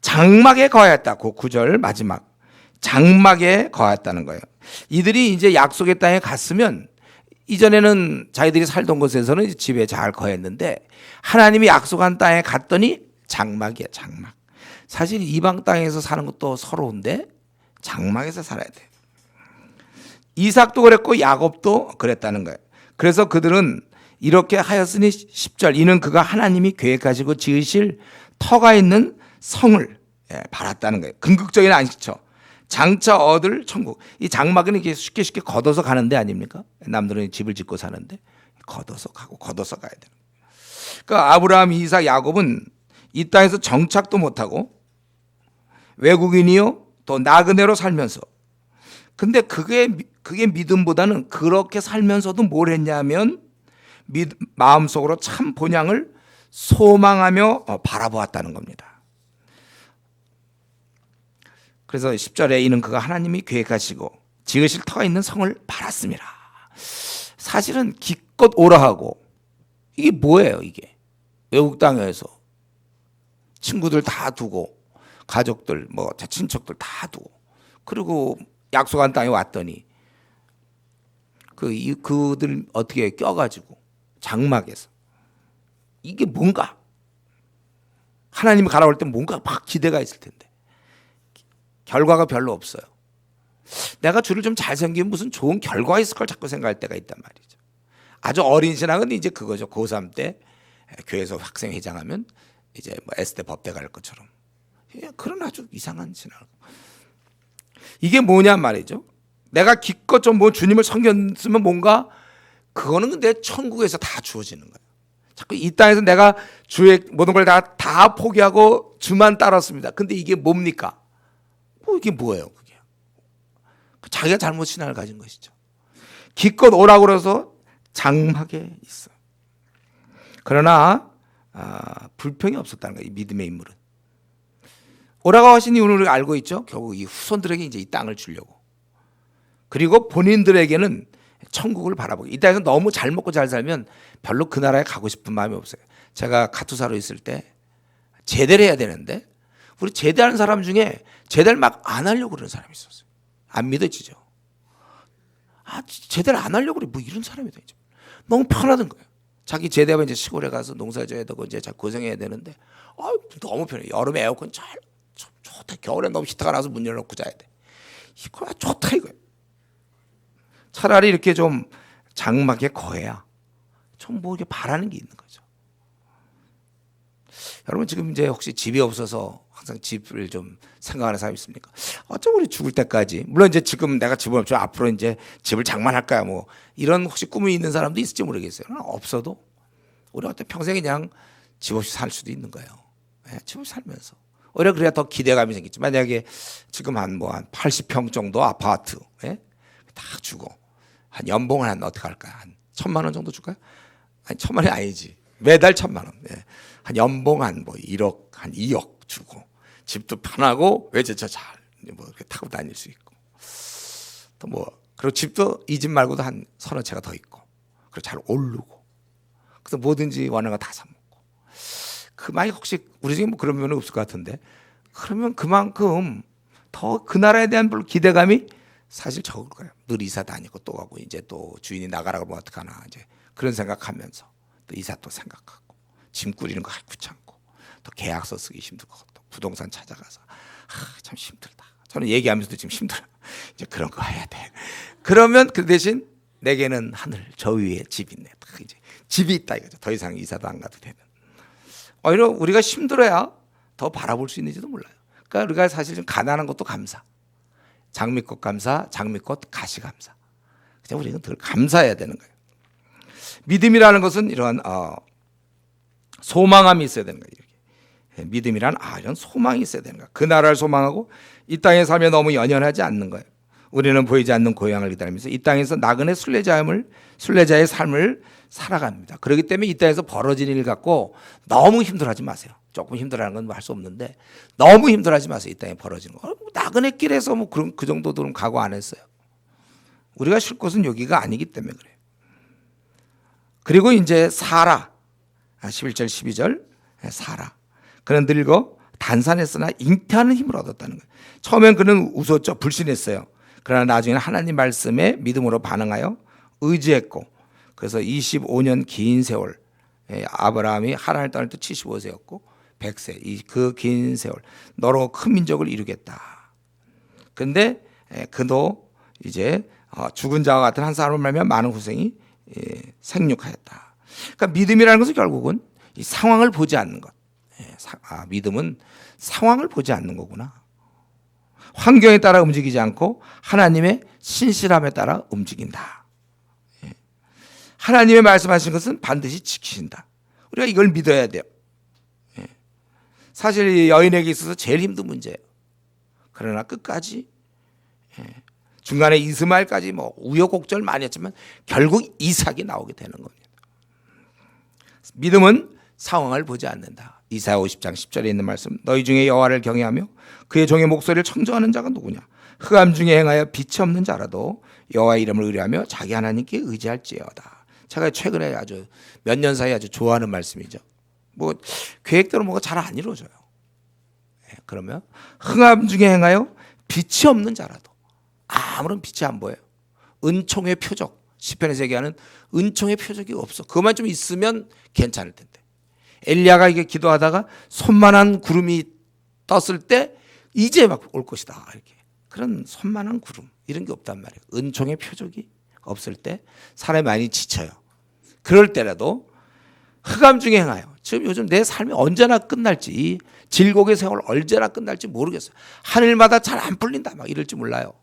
장막에 거하였다. 그 9절 마지막 장막에 거하였다는 거예요. 이들이 이제 약속의 땅에 갔으면, 이전에는 자기들이 살던 곳에서는 집에 잘 거했는데 하나님이 약속한 땅에 갔더니 장막이야. 장막. 사실 이방 땅에서 사는 것도 서러운데 장막에서 살아야 돼. 이삭도 그랬고 야곱도 그랬다는 거예요. 그래서 그들은 이렇게 하였으니 10절 이는 그가 하나님이 계획하시고 지으실 터가 있는 성을 바랐다는 거예요. 궁극적인 안식처, 장차 얻을 천국. 이 장막은 이게 쉽게 걷어서 가는 데 아닙니까? 남들은 집을 짓고 사는데 걷어서 가고 걷어서 가야 되는 거예요. 그러니까 아브라함, 이삭, 야곱은 이 땅에서 정착도 못하고 외국인이요 또 나그네로 살면서, 근데 그게 믿음보다는 그렇게 살면서도 뭘 했냐면 마음속으로 참 본향을 소망하며 바라보았다는 겁니다. 그래서 10절에 이는 그가 하나님이 계획하시고 지으실 터가 있는 성을 바랐습니다. 사실은 기껏 오라 하고, 이게 뭐예요? 이게 외국 땅에서 친구들 다 두고 가족들 뭐 친척들 다 두고 그리고 약속한 땅에 왔더니 그들 어떻게 껴가지고 장막에서 이게 뭔가 하나님이 가라올 때 뭔가 막 기대가 있을 텐데 결과가 별로 없어요. 내가 주를 좀 잘 섬기면 무슨 좋은 결과가 있을 걸 자꾸 생각할 때가 있단 말이죠. 아주 어린 신앙은 이제 그거죠. 고3 때 교회에서 학생회장하면 이제 뭐 S대 법대 갈 것처럼 그런 아주 이상한 신앙. 이게 뭐냐 말이죠. 내가 기껏 좀 뭐 주님을 섬겼으면 뭔가 그거는 근데 천국에서 다 주어지는 거예요. 자꾸 이 땅에서 내가 주의 모든 걸 다 포기하고 주만 따랐습니다. 근데 이게 뭡니까? 이게 뭐예요? 그게 자기가 잘못 신앙을 가진 것이죠. 기껏 오라고 그래서 장막에 있어요. 그러나 불평이 없었다는 거예요. 이 믿음의 인물은. 오라고 하신 이유는 우리가 알고 있죠. 결국 이 후손들에게 이제 이 땅을 주려고. 그리고 본인들에게는 천국을 바라보고, 이 땅에서 너무 잘 먹고 잘 살면 별로 그 나라에 가고 싶은 마음이 없어요. 제가 카투사로 있을 때 제대를 해야 되는데 우리 제대하는 사람 중에 제대를 막 안 하려고 그러는 사람이 있었어요. 안 믿어지죠. 제대를 안 하려고 그래. 뭐 이런 사람이 되죠. 너무 편하던 거예요. 자기 제대하면 이제 시골에 가서 농사져야 되고 이제 고생해야 되는데 너무 편해. 여름에 에어컨 좋다. 겨울에 너무 히터가 나서 문 열어놓고 자야 돼. 이거 좋다 이거예요. 차라리 이렇게 좀 장막에 거해야 좀 뭐 이렇게 바라는 게 있는 거죠. 여러분 지금 이제 혹시 집이 없어서 항상 집을 좀 생각하는 사람이 있습니까? 어쩜 우리 죽을 때까지, 물론 이제 지금 내가 집을 없죠. 앞으로 이제 집을 장만할까요? 뭐 이런 혹시 꿈이 있는 사람도 있을지 모르겠어요. 없어도 우리 어떤 평생 그냥 집 없이 살 수도 있는 거예요. 네, 집 없이 살면서 오히려 그래야 더 기대감이 생기지. 만약에 지금 한 80평 정도 아파트 다 주고 한 연봉을 어떻게 할까요? 한 1,000만 원 정도 줄까요? 아니 1,000만 원이 아니지. 매달 1,000만 원. 한 연봉 한 1억, 한 2억 주고 집도 편하고 외제차 잘 이렇게 타고 다닐 수 있고 또 그리고 집도 이 집 말고도 한 서너 채가 더 있고 그리고 잘 오르고 그래서 뭐든지 원하는 거 다 사 먹고 만약 혹시 우리 중에 그런 면은 없을 것 같은데 그러면 그만큼 더 그 나라에 대한 별로 기대감이 사실 적을 거예요. 늘 이사 다니고 또 가고 이제 또 주인이 나가라고 하면 어떡하나 이제 그런 생각하면서 또 이사 또 생각하고 짐 꾸리는 거 귀찮고 또 계약서 쓰기 힘들고 또 부동산 찾아가서 참 힘들다. 저는 얘기하면서도 지금 힘들어요. 이제 그런 거 해야 돼. 그러면 그 대신 내게는 하늘 저 위에 집이 있네. 이제 집이 있다 이거죠. 더 이상 이사도 안 가도 되는. 오히려 우리가 힘들어야 더 바라볼 수 있는지도 몰라요. 그러니까 우리가 사실 좀 가난한 것도 감사. 장미꽃 감사, 장미꽃 가시 감사. 그냥 우리는 늘 감사해야 되는 거예요. 믿음이라는 것은 이런 소망함이 있어야 되는 거예요. 이렇게. 믿음이란 이런 소망이 있어야 되는 거예요. 그 나라를 소망하고 이 땅에 살며 너무 연연하지 않는 거예요. 우리는 보이지 않는 고향을 기다리면서 이 땅에서 나그네 순례자의 삶을 살아갑니다. 그렇기 때문에 이 땅에서 벌어진 일 갖고 너무 힘들어하지 마세요. 조금 힘들어하는 건 할 수 없는데 너무 힘들어하지 마세요. 이 땅에 벌어지는 거. 나그네 길에서 그 정도들은 각오 안 했어요. 우리가 쉴 곳은 여기가 아니기 때문에 그래요. 그리고 이제 사라 11절 12절 사라 그는 늙어 단산했으나 잉태하는 힘을 얻었다는 거예요. 처음엔 그는 웃었죠. 불신했어요. 그러나 나중에는 하나님 말씀에 믿음으로 반응하여 의지했고 그래서 25년 긴 세월 아브라함이 하나님을 떠날 때 75세였고 100세 그 긴 세월 너로 큰 민족을 이루겠다. 근데 그도 이제 죽은 자와 같은 한 사람을 말하면 많은 후생이 생육하였다. 그러니까 믿음이라는 것은 결국은 이 상황을 보지 않는 것. 믿음은 상황을 보지 않는 거구나. 환경에 따라 움직이지 않고 하나님의 신실함에 따라 움직인다. 하나님의 말씀하신 것은 반드시 지키신다. 우리가 이걸 믿어야 돼요. 사실 이 여인에게 있어서 제일 힘든 문제예요. 그러나 끝까지 중간에 이스마엘까지 뭐 우여곡절 많이 했지만 결국 이삭이 나오게 되는 겁니다. 믿음은 상황을 보지 않는다. 이사야 50장 10절에 있는 말씀, 너희 중에 여호와를 경외하며 그의 종의 목소리를 청정하는 자가 누구냐? 흑암 중에 행하여 빛이 없는 자라도 여호와의 이름을 의뢰하며 자기 하나님께 의지할지어다. 제가 최근에 아주 몇 년 사이 아주 좋아하는 말씀이죠. 뭐 계획대로 뭐가 잘 안 이루어져요. 그러면 흑암 중에 행하여 빛이 없는 자라도, 아무런 빛이 안 보여요. 은총의 표적, 시편에서 얘기하는 은총의 표적이 없어. 그것만 좀 있으면 괜찮을 텐데. 엘리야가 이게 기도하다가 손만한 구름이 떴을 때 이제 막 올 것이다, 이렇게. 그런 손만한 구름 이런 게 없단 말이에요. 은총의 표적이 없을 때 사람이 많이 지쳐요. 그럴 때라도 흑암 중에 행하여, 지금 요즘 내 삶이 언제나 끝날지, 질곡의 세월 언제나 끝날지 모르겠어요. 하늘마다 잘 안 풀린다 막 이럴지 몰라요.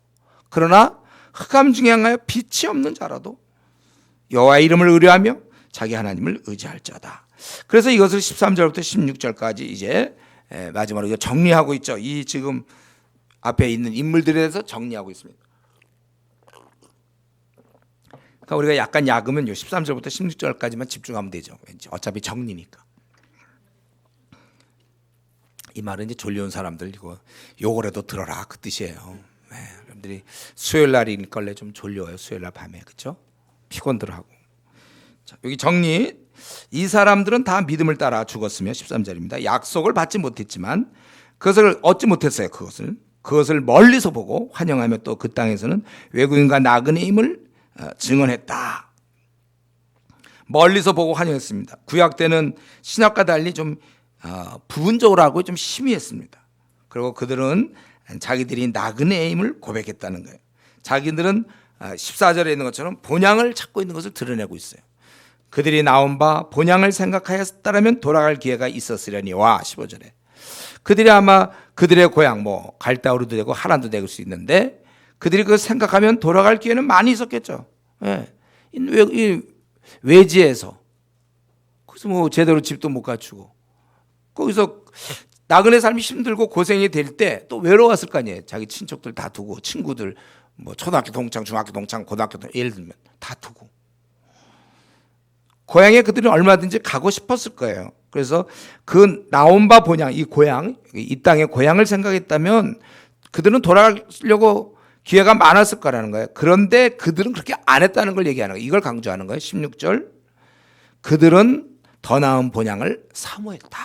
그러나 흑암 중에 행하여 빛이 없는 자라도 여호와의 이름을 의뢰하며 자기 하나님을 의지할지어다. 그래서 이것을 13절부터 16절까지 이제 마지막으로 정리하고 있죠. 이 지금 앞에 있는 인물들에 대해서 정리하고 있습니다. 그러니까 우리가 약간 약으면 13절부터 16절까지만 집중하면 되죠. 왠지 어차피 정리니까. 이 말은 이제 졸려온 사람들 이거 요거라도 들어라 그 뜻이에요. 여러분들이 수요일 날일 걸래 좀 졸려요. 수요일 날 밤에, 그렇죠? 피곤들 하고. 자, 여기 정리. 이 사람들은 다 믿음을 따라 죽었으며 13절입니다. 약속을 받지 못했지만 그것을 얻지 못했어요. 그것을 멀리서 보고 환영하며 또 그 땅에서는 외국인과 나그네임을 증언했다. 멀리서 보고 환영했습니다. 구약 때는 신약과 달리 좀 부분적으로 하고 좀 심의했습니다. 그리고 그들은 자기들이 나그네임을 고백했다는 거예요. 자기들은 14절에 있는 것처럼 본향을 찾고 있는 것을 드러내고 있어요. 그들이 나온 바 본향을 생각하였다라면 돌아갈 기회가 있었으려니와 15절에 그들이 아마 그들의 고향 뭐 갈다우르도 되고 하란도 될 수 있는데 그들이 그걸 생각하면 돌아갈 기회는 많이 있었겠죠. 이 외지에서 거기서 뭐 제대로 집도 못 갖추고 거기서 나그네 삶이 힘들고 고생이 될 때 또 외로웠을 거 아니에요. 자기 친척들 다 두고 친구들 뭐 초등학교 동창, 중학교 동창, 고등학교 동창 예를 들면 다 두고 고향에 그들은 얼마든지 가고 싶었을 거예요. 그래서 그 나온 바 본향, 이 고향, 이 땅의 고향을 생각했다면 그들은 돌아가려고 기회가 많았을 거라는 거예요. 그런데 그들은 그렇게 안 했다는 걸 얘기하는 거예요. 이걸 강조하는 거예요. 16절. 그들은 더 나은 본향을 사모했다.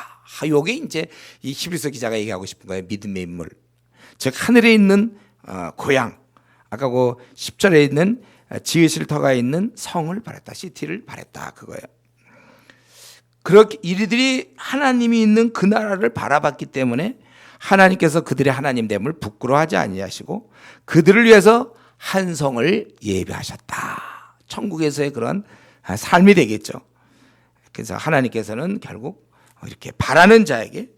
요게 이제 이 히브리서 기자가 얘기하고 싶은 거예요. 믿음의 인물. 즉 하늘에 있는 고향. 아까 그 10절에 있는 지으실 터가 있는 성을 바랬다. 시티를 바랬다. 그거예요. 그렇게 이들이 하나님이 있는 그 나라를 바라봤기 때문에 하나님께서 그들의 하나님됨을 부끄러워하지 아니하시고 그들을 위해서 한 성을 예비하셨다. 천국에서의 그런 삶이 되겠죠. 그래서 하나님께서는 결국 이렇게 바라는 자에게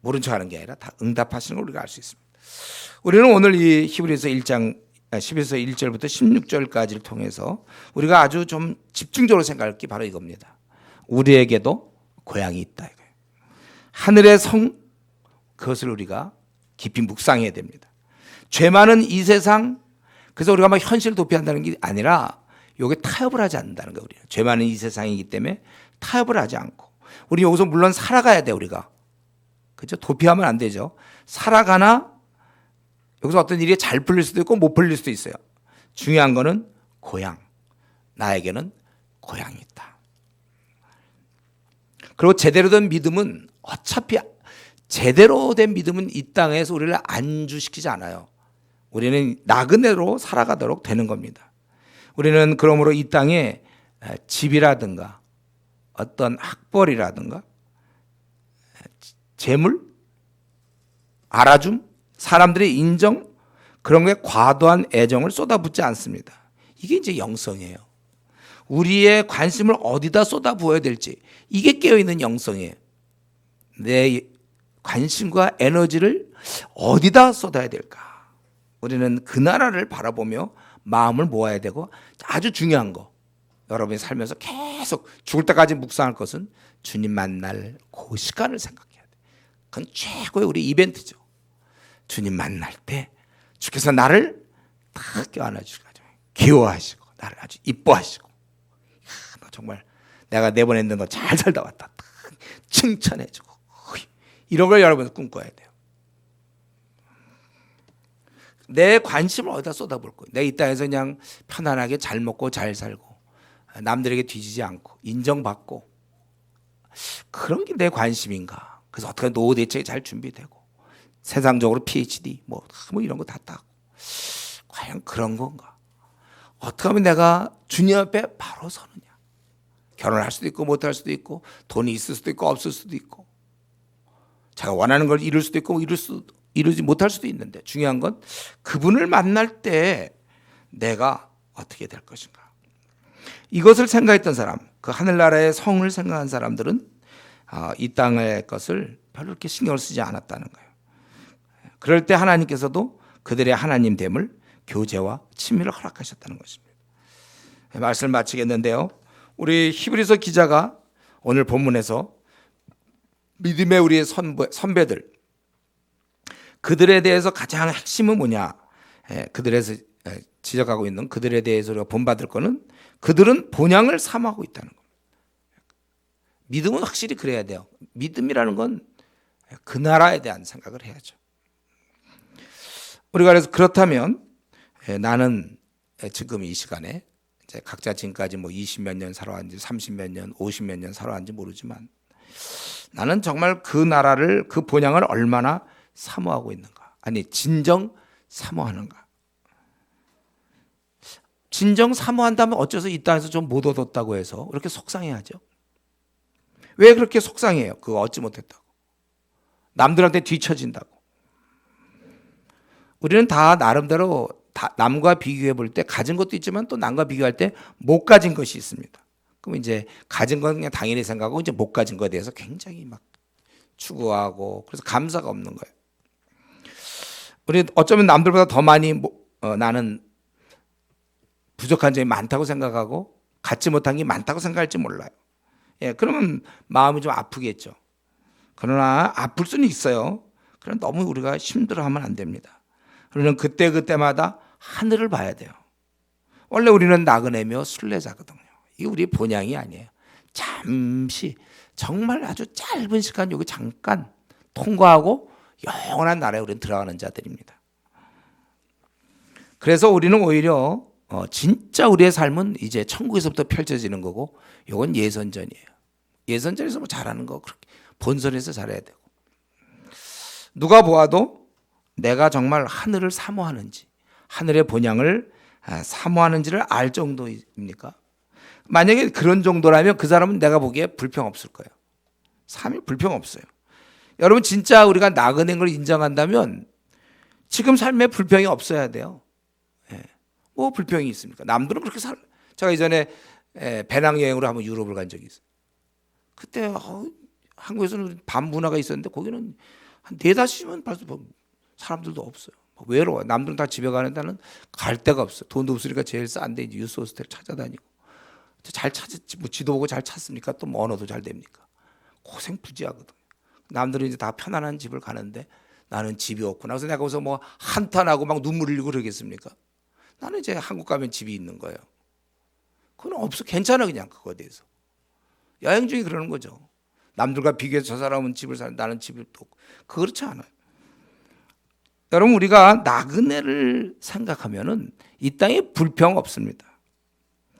모른 척하는 게 아니라 다 응답하시는 걸 우리가 알 수 있습니다. 우리는 오늘 이 히브리서 1장 11서 1절부터 16절까지를 통해서 우리가 아주 좀 집중적으로 생각할 게 바로 이겁니다. 우리에게도 고향이 있다 이거예요. 하늘의 성, 그것을 우리가 깊이 묵상해야 됩니다. 죄 많은 이 세상, 그래서 우리가 막 현실 도피한다는 게 아니라 여기에 타협을 하지 않는다는 거예요. 우리는 죄 많은 이 세상이기 때문에 타협을 하지 않고 우리 여기서 물론 살아가야 돼 우리가. 그렇죠? 도피하면 안 되죠. 살아가나 여기서 어떤 일이 잘 풀릴 수도 있고 못 풀릴 수도 있어요. 중요한 거는 고향. 나에게는 고향이 있다. 그리고 제대로 된 믿음은 어차피 제대로 된 믿음은 이 땅에서 우리를 안주시키지 않아요. 우리는 나그네로 살아가도록 되는 겁니다. 우리는 그러므로 이 땅에 집이라든가 어떤 학벌이라든가 재물, 알아줌, 사람들의 인정 그런 거에 과도한 애정을 쏟아붓지 않습니다. 이게 이제 영성이에요. 우리의 관심을 어디다 쏟아부어야 될지, 이게 깨어있는 영성이에요. 내 관심과 에너지를 어디다 쏟아야 될까? 우리는 그 나라를 바라보며 마음을 모아야 되고, 아주 중요한 거, 여러분이 살면서 계속 죽을 때까지 묵상할 것은 주님 만날 그 시간을 생각해야 돼. 그건 최고의 우리 이벤트죠. 주님 만날 때 주께서 나를 딱 껴안아주시고 귀여워하시고 나를 아주 이뻐하시고, 너 정말 내가 내보냈는데 너 잘 살다 왔다, 딱 칭찬해주고, 이런 걸 여러분 꿈꿔야 돼요. 내 관심을 어디다 쏟아볼 거예요. 내가 이 땅에서 그냥 편안하게 잘 먹고 잘 살고 남들에게 뒤지지 않고 인정받고, 그런 게 내 관심인가? 그래서 어떻게 노후 대책이 잘 준비되고 세상적으로 PhD 뭐 이런 거 다 따고, 과연 그런 건가? 어떻게 하면 내가 주님 앞에 바로 서느냐? 결혼할 수도 있고 못할 수도 있고, 돈이 있을 수도 있고 없을 수도 있고, 제가 원하는 걸 이룰 수도 있고 이루지 못할 수도 있는데, 중요한 건 그분을 만날 때 내가 어떻게 될 것인가. 이것을 생각했던 사람, 그 하늘나라의 성을 생각한 사람들은 이 땅의 것을 별로 그렇게 신경을 쓰지 않았다는 거예요. 그럴 때 하나님께서도 그들의 하나님됨을 교제와 친밀을 허락하셨다는 것입니다. 말씀을 마치겠는데요, 우리 히브리서 기자가 오늘 본문에서 믿음의 우리의 선배들, 그들에 대해서 가장 핵심은 뭐냐, 그들에서 지적하고 있는 그들에 대해서 우리가 본받을 거는 그들은 본향을 삼하고 있다는 겁니다. 믿음은 확실히 그래야 돼요. 믿음이라는 건 그 나라에 대한 생각을 해야죠. 우리가 그래서 그렇다면 나는 지금 이 시간에 이제 각자 지금까지 뭐 20몇 년 살아왔는지 30몇 년, 50몇 년 살아왔는지 모르지만, 나는 정말 그 나라를, 그 본향을 얼마나 사모하고 있는가? 아니, 진정 사모하는가? 진정 사모한다면 어째서 이 땅에서 좀 못 얻었다고 해서 그렇게 속상해하죠? 왜 그렇게 속상해요? 그거 얻지 못했다고, 남들한테 뒤처진다고. 우리는 다 나름대로 남과 비교해 볼 때 가진 것도 있지만 또 남과 비교할 때 못 가진 것이 있습니다. 그럼 이제 가진 건 그냥 당연히 생각하고, 이제 못 가진 것에 대해서 굉장히 막 추구하고, 그래서 감사가 없는 거예요. 우리 어쩌면 남들보다 더 많이 나는 부족한 점이 많다고 생각하고 갖지 못한 게 많다고 생각할지 몰라요. 그러면 마음이 좀 아프겠죠. 그러나 아플 수는 있어요. 그러나 너무 우리가 힘들어하면 안 됩니다. 우리는 그때마다 하늘을 봐야 돼요. 원래 우리는 나그네며 순례자거든요. 이게 우리 본향이 아니에요. 잠시, 정말 아주 짧은 시간 여기 잠깐 통과하고 영원한 나라에 우리는 들어가는 자들입니다. 그래서 우리는 오히려 진짜 우리의 삶은 이제 천국에서부터 펼쳐지는 거고, 이건 예선전이에요. 예선전에서 뭐 잘하는 거 그렇게 본선에서 잘해야 되고, 누가 보아도 내가 정말 하늘을 사모하는지, 하늘의 본향을 사모하는지를 알 정도입니까? 만약에 그런 정도라면 그 사람은 내가 보기에 불평 없을 거예요. 삶이 불평 없어요. 여러분, 진짜 우리가 나그네인 걸 인정한다면 지금 삶에 불평이 없어야 돼요. 뭐 불평이 있습니까? 남들은 그렇게 제가 이전에 배낭여행으로 한번 유럽을 간 적이 있어요. 그때 한국에서는 밤 문화가 있었는데 거기는 한 4-5시면 벌써 사람들도 없어요. 외로워요. 남들은 다 집에 가는데 나는 갈 데가 없어요. 돈도 없으니까 제일 싼데 이제 유스 호스텔 찾아다니고. 잘 찾았지, 뭐 지도 보고 잘 찾습니까? 또 뭐 언어도 잘 됩니까? 고생 부지하거든. 남들은 이제 다 편안한 집을 가는데 나는 집이 없구나. 그래서 내가 거기서 뭐 한탄하고 막 눈물 흘리고 그러겠습니까? 나는 이제 한국 가면 집이 있는 거예요. 그건 없어. 괜찮아, 그냥 그거에 대해서. 여행 중에 그러는 거죠. 남들과 비교해서 저 사람은 집을 살, 나는 집을 또. 그렇지 않아요. 여러분, 우리가 나그네를 생각하면은 이 땅에 불평 없습니다.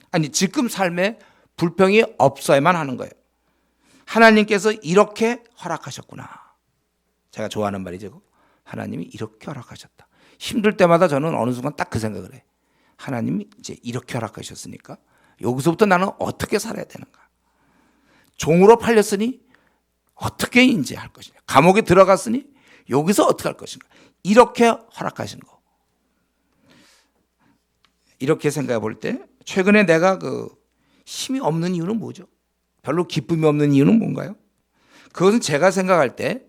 아니, 지금 삶에 불평이 없어야만 하는 거예요. 하나님께서 이렇게 허락하셨구나. 제가 좋아하는 말이죠. 하나님이 이렇게 허락하셨다. 힘들 때마다 저는 어느 순간 딱 그 생각을 해. 하나님이 이제 이렇게 허락하셨으니까 여기서부터 나는 어떻게 살아야 되는가. 종으로 팔렸으니 어떻게 이제 할 것이냐. 감옥에 들어갔으니 여기서 어떻게 할 것인가. 이렇게 허락하신 거. 이렇게 생각해 볼 때 최근에 내가 그 힘이 없는 이유는 뭐죠? 별로 기쁨이 없는 이유는 뭔가요? 그것은 제가 생각할 때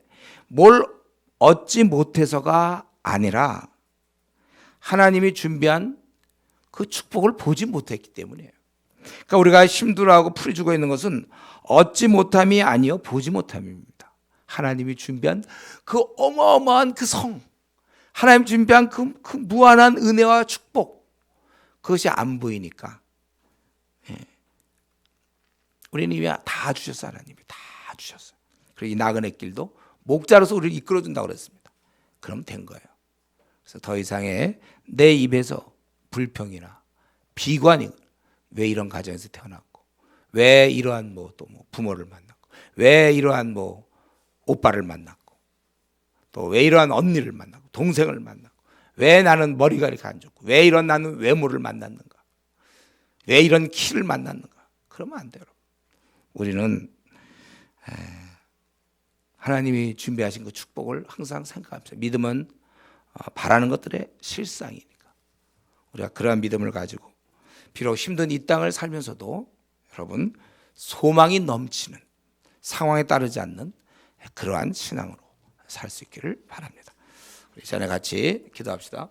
뭘 얻지 못해서가 아니라 하나님이 준비한 그 축복을 보지 못했기 때문이에요. 그러니까 우리가 힘들어하고 풀이 죽어 있는 것은 얻지 못함이 아니요 보지 못함입니다. 하나님이 준비한 그 어마어마한 그 성, 하나님 준비한 그 무한한 은혜와 축복, 그것이 안 보이니까 우리는 이미 다 주셨어요. 하나님이 다 주셨어요. 그리고 이 나그네 길도 목자로서 우리를 이끌어준다고 그랬습니다. 그럼 된 거예요. 그래서 더 이상의 내 입에서 불평이나 비관이, 왜 이런 가정에서 태어났고, 왜 이러한 또 부모를 만났고, 왜 이러한 오빠를 만났고, 또 왜 이러한 언니를 만나고, 동생을 만나고, 왜 나는 머리가 이렇게 안 좋고, 왜 이런 나는 외모를 만났는가, 왜 이런 키를 만났는가, 그러면 안 돼요. 우리는 하나님이 준비하신 그 축복을 항상 생각합니다. 믿음은 바라는 것들의 실상이니까 우리가 그러한 믿음을 가지고 비록 힘든 이 땅을 살면서도 여러분 소망이 넘치는, 상황에 따르지 않는 그러한 신앙으로 살 수 있기를 바랍니다. 우리 이 시간에 같이 기도합시다.